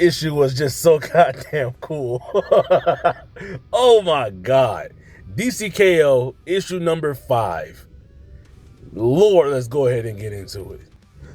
issue was just so goddamn cool. Oh my god. DCKO issue number 5. Lord, let's go ahead and get into it.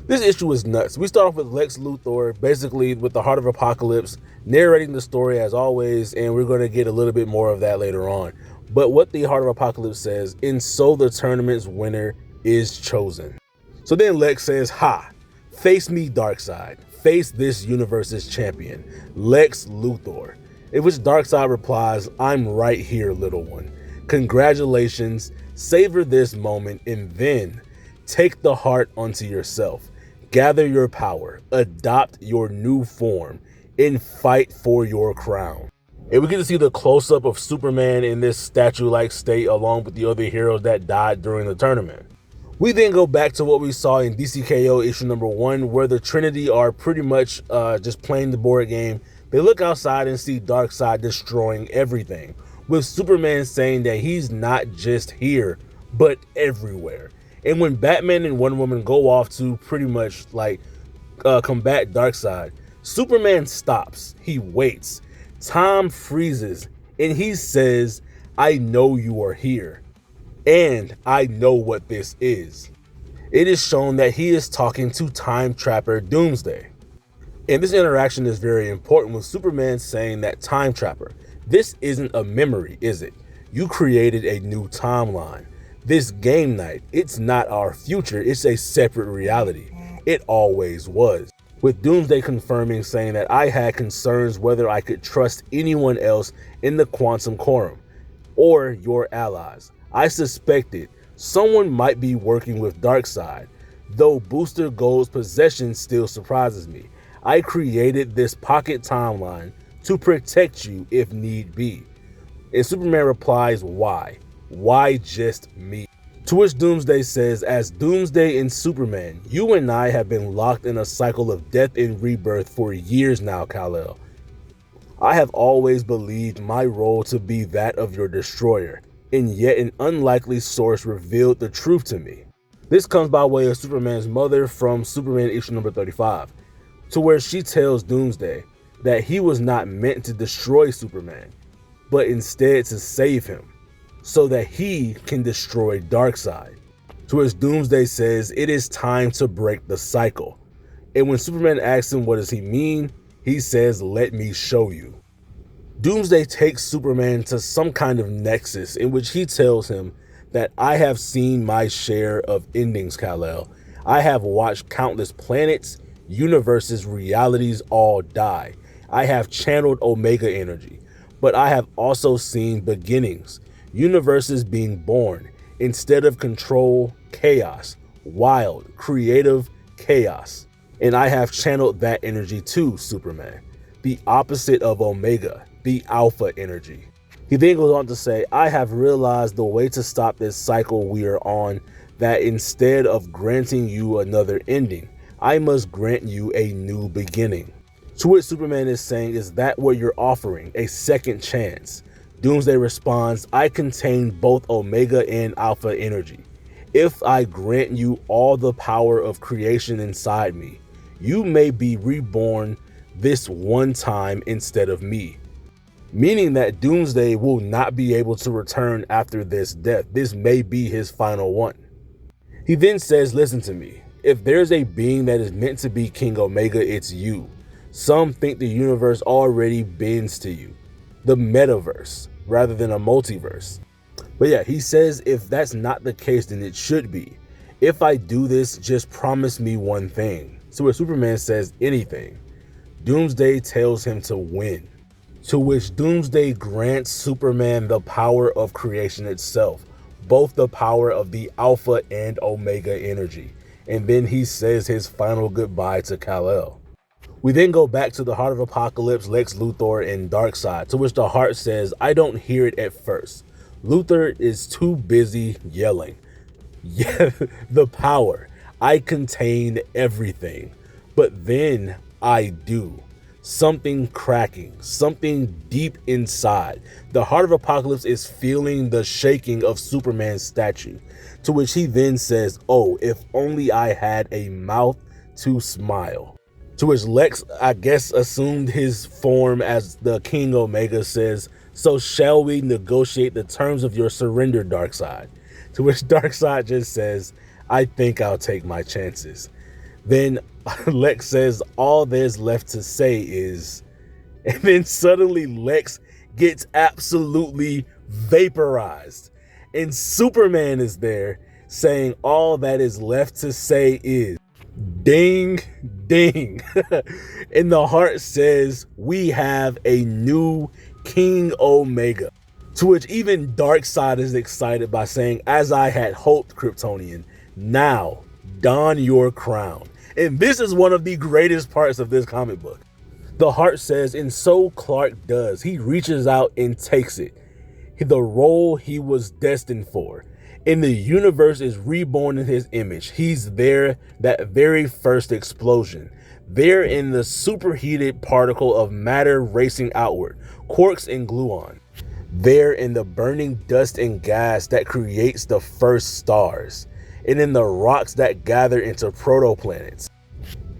This issue is nuts. We start off with Lex Luthor, basically with the Heart of Apocalypse, narrating the story as always, and we're going to get a little bit more of that later on. But what the Heart of Apocalypse says, and so the tournament's winner is chosen. So then Lex says, ha, face me, Darkseid. Face this universe's champion, Lex Luthor. In which Darkseid replies, I'm right here, little one. Congratulations, savor this moment, and then take the heart onto yourself. Gather your power, adopt your new form, and fight for your crown. And we get to see the close-up of Superman in this statue-like state along with the other heroes that died during the tournament. We then go back to what we saw in DCKO issue number 1, where the Trinity are pretty much just playing the board game. They look outside and see Darkseid destroying everything, with Superman saying that he's not just here, but everywhere. And when Batman and Wonder Woman go off to pretty much like combat Darkseid, Superman stops. He waits. Time freezes, and he says, I know you are here, and I know what this is. It is shown that he is talking to Time Trapper Doomsday. And this interaction is very important, with Superman saying that, Time Trapper, this isn't a memory, is it? You created a new timeline. This game night, it's not our future, it's a separate reality. It always was. With Doomsday confirming, saying that I had concerns whether I could trust anyone else in the Quantum Quorum or your allies. I suspected someone might be working with Darkseid, though Booster Gold's possession still surprises me. I created this pocket timeline to protect you if need be. And Superman replies, why? Why just me? To which Doomsday says, as Doomsday and Superman, you and I have been locked in a cycle of death and rebirth for years now, Kal-El. I have always believed my role to be that of your destroyer, and yet an unlikely source revealed the truth to me. This comes by way of Superman's mother from Superman issue number 35, to where she tells Doomsday that he was not meant to destroy Superman, but instead to save him, so that he can destroy Darkseid. To which Doomsday says it is time to break the cycle. And when Superman asks him what does he mean, he says, let me show you. Doomsday takes Superman to some kind of nexus in which he tells him that I have seen my share of endings, Kal-El. I have watched countless planets, universes, realities all die. I have channeled Omega energy, but I have also seen beginnings, universes being born, instead of control, chaos, wild, creative chaos. And I have channeled that energy too, Superman, the opposite of Omega, the alpha energy. He then goes on to say, I have realized the way to stop this cycle we are on, that instead of granting you another ending, I must grant you a new beginning. To which Superman is saying, is that what you're offering, a second chance? Doomsday responds, I contain both Omega and Alpha energy. If I grant you all the power of creation inside me, you may be reborn this one time instead of me. Meaning that Doomsday will not be able to return after this death. This may be his final one. He then says, listen to me. If there's a being that is meant to be King Omega, it's you. Some think the universe already bends to you. The metaverse, rather than a multiverse. But yeah, he says if that's not the case, then it should be. If I do this, just promise me one thing. So where Superman says anything, Doomsday tells him to win. To which Doomsday grants Superman the power of creation itself, both the power of the Alpha and Omega energy. And then he says his final goodbye to Kal-El. We then go back to the Heart of Apocalypse, Lex Luthor, and Darkseid, to which the Heart says, I don't hear it at first. Luthor is too busy yelling. Yeah, the power. I contain everything. But then I do. Something cracking, something deep inside. The Heart of Apocalypse is feeling the shaking of Superman's statue, to which he then says, oh, if only I had a mouth to smile. To which Lex, I guess, assumed his form as the King Omega, says, "So shall we negotiate the terms of your surrender, Darkseid?" To which Darkseid just says, "I think I'll take my chances." Then Lex says, "All there's left to say is," and then suddenly Lex gets absolutely vaporized. And Superman is there saying, "All that is left to say is," ding, ding. And the heart says, "We have a new King Omega." To which even Darkseid is excited by saying, "As I had hoped, Kryptonian, now don your crown." And this is one of the greatest parts of this comic book. The heart says, and so Clark does. He reaches out and takes it. The role he was destined for. And the universe is reborn in his image. He's there, that very first explosion. There in the superheated particle of matter racing outward, quarks and gluon. There in the burning dust and gas that creates the first stars. And in the rocks that gather into protoplanets.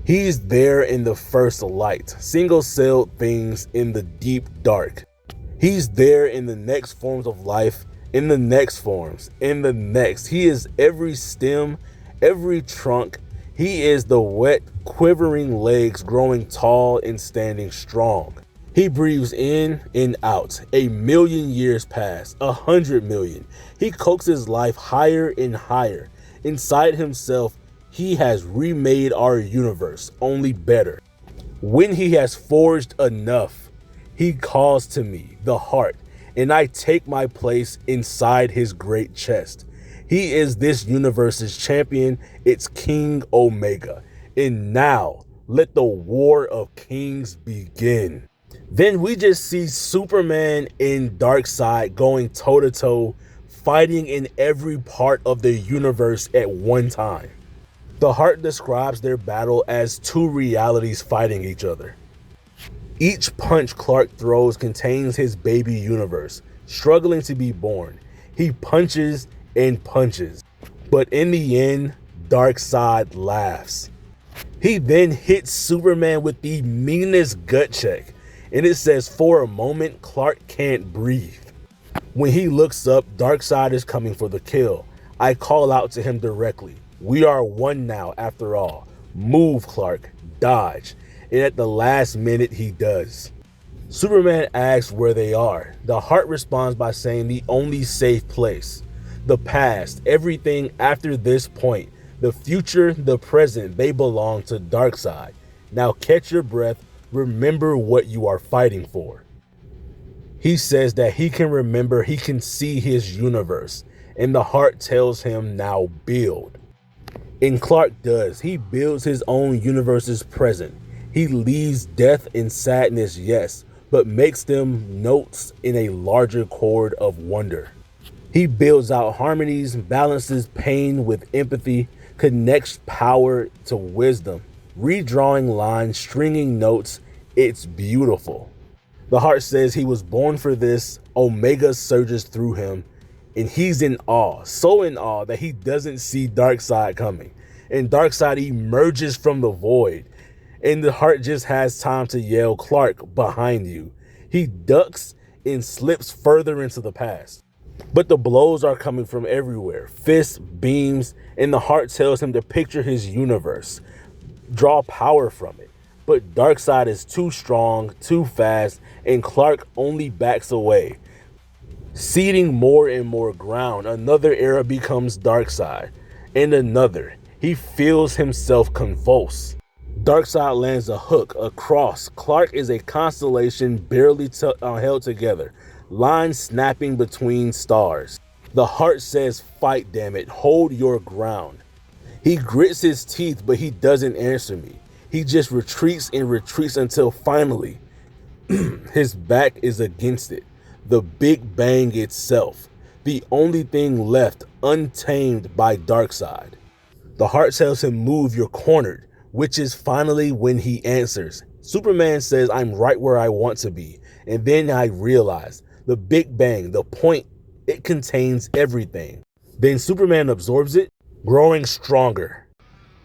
He's there in the first light, single-celled things in the deep dark. He's there in the next forms of life, in the next forms, in the next. He is every stem, every trunk. He is the wet, quivering legs growing tall and standing strong. He breathes in and out. 1,000,000 years pass, 100 million. He coaxes life higher and higher. Inside himself, he has remade our universe, only better. When he has forged enough, he calls to me, the heart, and I take my place inside his great chest. He is this universe's champion, its King Omega. And now, let the war of kings begin. Then we just see Superman and Darkseid going toe-to-toe, fighting in every part of the universe at one time. The heart describes their battle as two realities fighting each other. Each punch Clark throws contains his baby universe, struggling to be born. He punches and punches, but in the end, Darkseid laughs. He then hits Superman with the meanest gut check, and it says, "For a moment, Clark can't breathe." When he looks up, Darkseid is coming for the kill. I call out to him directly. "We are one now, after all. Move, Clark. Dodge." And at the last minute, he does. Superman asks where they are. The heart responds by saying the only safe place. The past, everything after this point, the future, the present, they belong to Darkseid. Now catch your breath. Remember what you are fighting for. He says that he can remember, he can see his universe. And the heart tells him, now build. And Clark does. He builds his own universe's present. He leaves death and sadness, yes, but makes them notes in a larger chord of wonder. He builds out harmonies, balances pain with empathy, connects power to wisdom, redrawing lines, stringing notes. It's beautiful. The heart says he was born for this. Omega surges through him, and he's in awe, so in awe that he doesn't see Darkseid coming. And Darkseid emerges from the void, and the heart just has time to yell, "Clark, behind you." He ducks and slips further into the past. But the blows are coming from everywhere, fists, beams, and the heart tells him to picture his universe, draw power from it. But Darkseid is too strong, too fast, and Clark only backs away. Ceding more and more ground, another era becomes Darkseid, and another. He feels himself convulse. Darkseid lands a hook, a cross. Clark is a constellation barely held together, lines snapping between stars. The heart says, "Fight, damn it, hold your ground." He grits his teeth, but he doesn't answer me. He just retreats and retreats until finally his back is against it. The Big Bang itself, the only thing left untamed by Darkseid. The heart tells him, "Move, you're cornered," which is finally when he answers. Superman says, "I'm right where I want to be." And then I realize the Big Bang, the point, it contains everything. Then Superman absorbs it, growing stronger.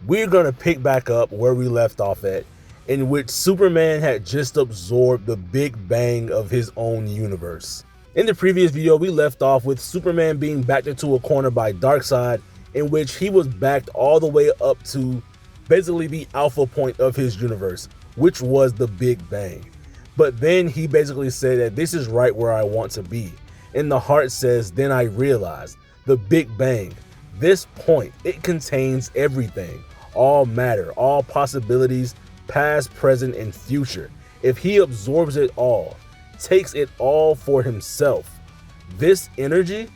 We're going to pick back up where we left off at, in which Superman had just absorbed the Big Bang of his own universe. In the previous video, we left off with Superman being backed into a corner by Darkseid, in which he was backed all the way up to basically the alpha point of his universe, which was the Big Bang. But then he basically said that this is right where I want to be. And the heart says, then I realized the Big Bang, this point, it contains everything, all matter, all possibilities, past, present, and future. If he absorbs it all, takes it all for himself, this energy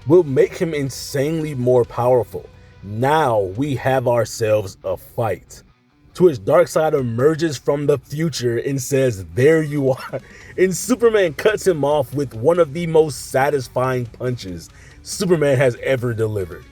will make him insanely more powerful. Now we have ourselves a fight. To which Darkseid emerges from the future and says, there you are. And Superman cuts him off with one of the most satisfying punches Superman has ever delivered.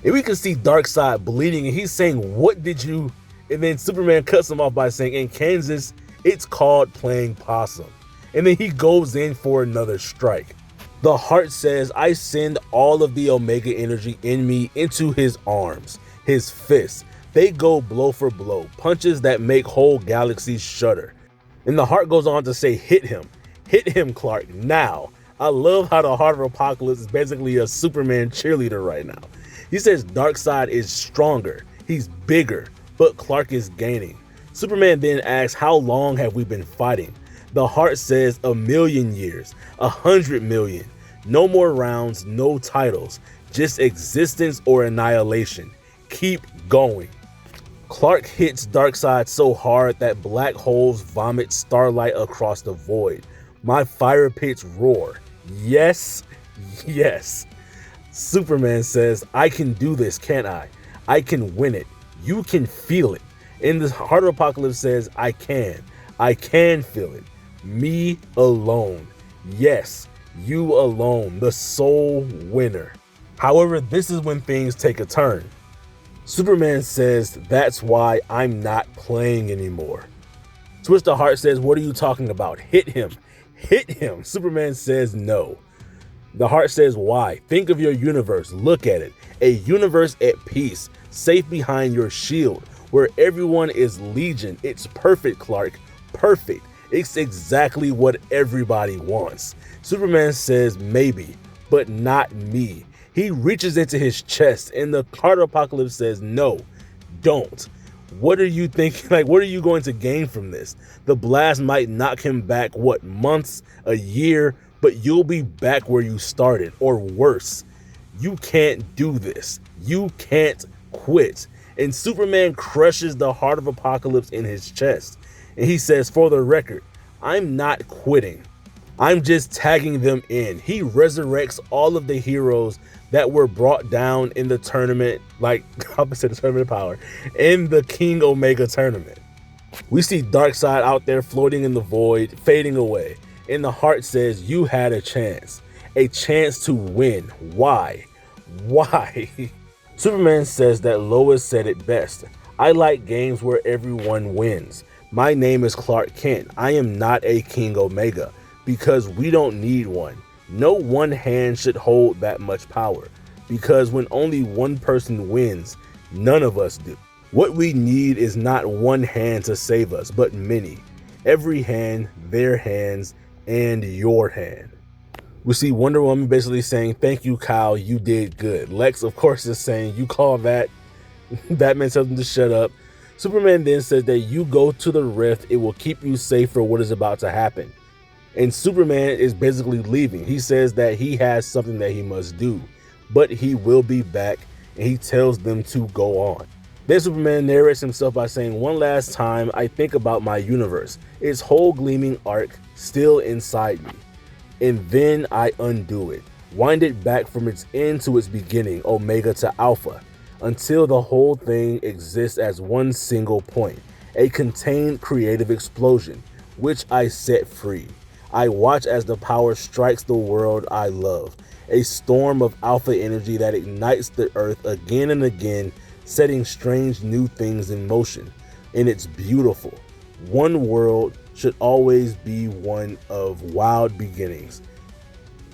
And we can see Darkseid bleeding and he's saying, what did you? And then Superman cuts him off by saying, in Kansas, it's called playing possum. And then he goes in for another strike. The heart says, I send all of the Omega energy in me into his arms, his fists. They go blow for blow, punches that make whole galaxies shudder. And the heart goes on to say, hit him, Clark, now. I love how the Heart of Apocalypse is basically a Superman cheerleader right now. He says Darkseid is stronger, he's bigger, but Clark is gaining. Superman then asks, how long have we been fighting? The heart says 1,000,000 years, 100 million. No more rounds, no titles, just existence or annihilation. Keep going. Clark hits Darkseid so hard that black holes vomit starlight across the void. My fire pits roar. Yes, yes. Superman says, I can do this, can't I? I can win it. You can feel it. And the Heart of Apocalypse says, I can feel it. Me alone. Yes, you alone, the sole winner. However, this is when things take a turn. Superman says, that's why I'm not playing anymore. To which the heart says, what are you talking about? Hit him. Hit him. Superman says no. The heart says, why? Think of your universe. Look at it. A universe at peace, safe behind your shield, where everyone is legion. It's perfect, Clark. Perfect. It's exactly what everybody wants. Superman says, maybe, but not me. He reaches into his chest and the Heart of Apocalypse says, no, don't. What are you thinking? Like, what are you going to gain from this? The blast might knock him back, what, months, a year, but you'll be back where you started, or worse. You can't do this. You can't quit. And Superman crushes the Heart of Apocalypse in his chest. And he says, for the record, I'm not quitting. I'm just tagging them in. He resurrects all of the heroes that were brought down in the tournament, like opposite the Tournament of Power, in the King Omega tournament. We see Darkseid out there floating in the void, fading away. And the heart says, you had a chance to win. Why? Why? Superman says that Lois said it best. I like games where everyone wins. My name is Clark Kent. I am not a King Omega because we don't need one. No one hand should hold that much power because when only one person wins, none of us do. What we need is not one hand to save us, but many. Every hand, their hands, and your hand. We see Wonder Woman basically saying, thank you, Kyle, you did good. Lex, of course, is saying, you call that? Batman tells him to shut up. Superman then says that you go to the rift, it will keep you safe for what is about to happen. And Superman is basically leaving. He says that he has something that he must do, but he will be back, and he tells them to go on. Then Superman narrates himself by saying, one last time I think about my universe, its whole gleaming arc still inside me. And then I undo it, wind it back from its end to its beginning, Omega to Alpha, until the whole thing exists as one single point, a contained creative explosion, which I set free. I watch as the power strikes the world I love, a storm of alpha energy that ignites the earth again and again, setting strange new things in motion. And it's beautiful. One world should always be one of wild beginnings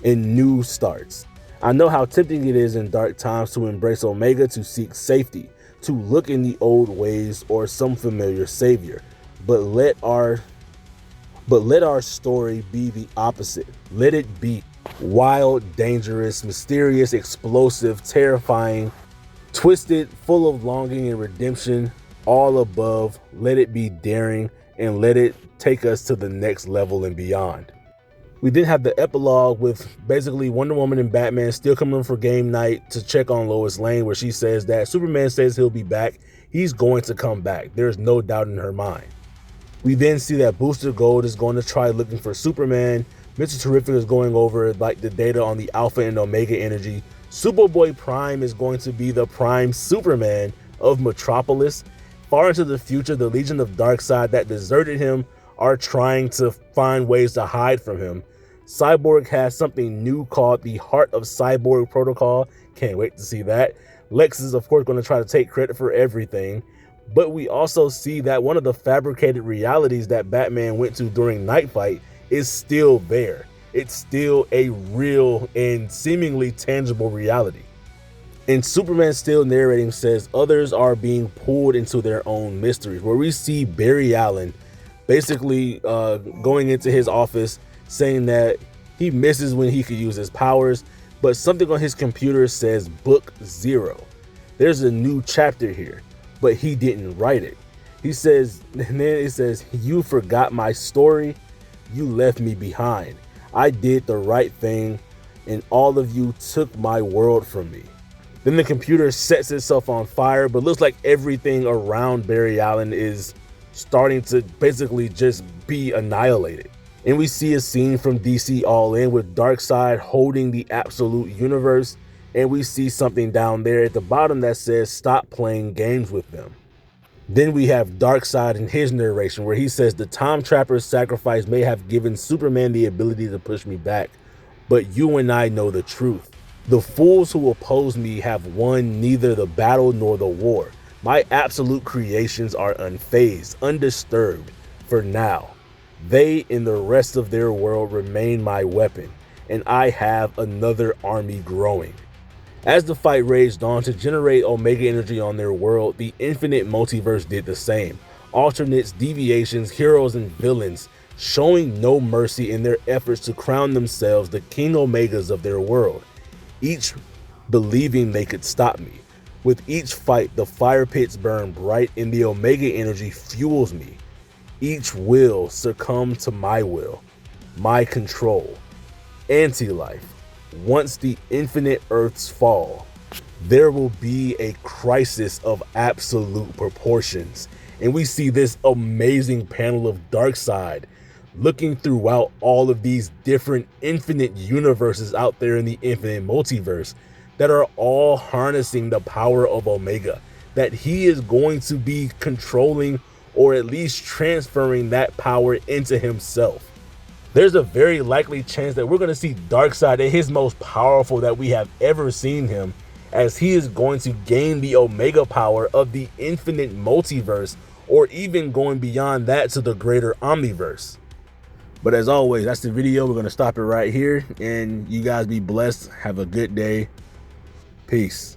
and new starts. I know how tempting it is in dark times to embrace Omega, to seek safety, to look in the old ways or some familiar savior. but let our story be the opposite. Let it be wild, dangerous, mysterious, explosive, terrifying, twisted, full of longing and redemption, all above. Let it be daring, and let it take us to the next level and beyond. We then have the epilogue with basically Wonder Woman and Batman still coming for game night to check on Lois Lane, where she says that Superman says he'll be back. He's going to come back. There's no doubt in her mind. We then see that Booster Gold is going to try looking for Superman. Mr. Terrific is going over like the data on the Alpha and Omega energy. Superboy Prime is going to be the Prime Superman of Metropolis. Far into the future, the Legion of Darkseid that deserted him are trying to find ways to hide from him. Cyborg has something new called the Heart of Cyborg Protocol. Can't wait to see that. Lex is, of course, going to try to take credit for everything. But we also see that one of the fabricated realities that Batman went to during Night Fight is still there. It's still a real and seemingly tangible reality. And Superman still narrating says others are being pulled into their own mysteries, where we see Barry Allen basically going into his office saying that he misses when he could use his powers, but something on his computer says book 0. There's a new chapter here, but he didn't write it. He says, and then it says, you forgot my story. You left me behind. I did the right thing, and all of you took my world from me. Then the computer sets itself on fire, but looks like everything around Barry Allen is starting to basically just be annihilated. And we see a scene from DC All In with Darkseid holding the absolute universe, and we see something down there at the bottom that says stop playing games with them. Then we have Darkseid in his narration where he says the Time Trapper's sacrifice may have given Superman the ability to push me back, but you and I know the truth. The fools who oppose me have won neither the battle nor the war. My absolute creations are unfazed, undisturbed for now. They and the rest of their world remain my weapon, and I have another army growing. As the fight raged on to generate Omega energy on their world, the Infinite Multiverse did the same. Alternates, deviations, heroes, and villains showing no mercy in their efforts to crown themselves the King Omegas of their world, each believing they could stop me. With each fight, the fire pits burn bright and the Omega energy fuels me. Each will succumb to my will, my control. Anti-life. Once the infinite Earths fall, there will be a crisis of absolute proportions. And we see this amazing panel of Darkseid looking throughout all of these different infinite universes out there in the Infinite Multiverse that are all harnessing the power of Omega, that he is going to be controlling or at least transferring that power into himself. There's a very likely chance that we're going to see Darkseid at his most powerful that we have ever seen him, as he is going to gain the Omega power of the Infinite Multiverse, or even going beyond that to the greater Omniverse. But as always, that's the video. We're going to stop it right here, and you guys be blessed. Have a good day. Peace.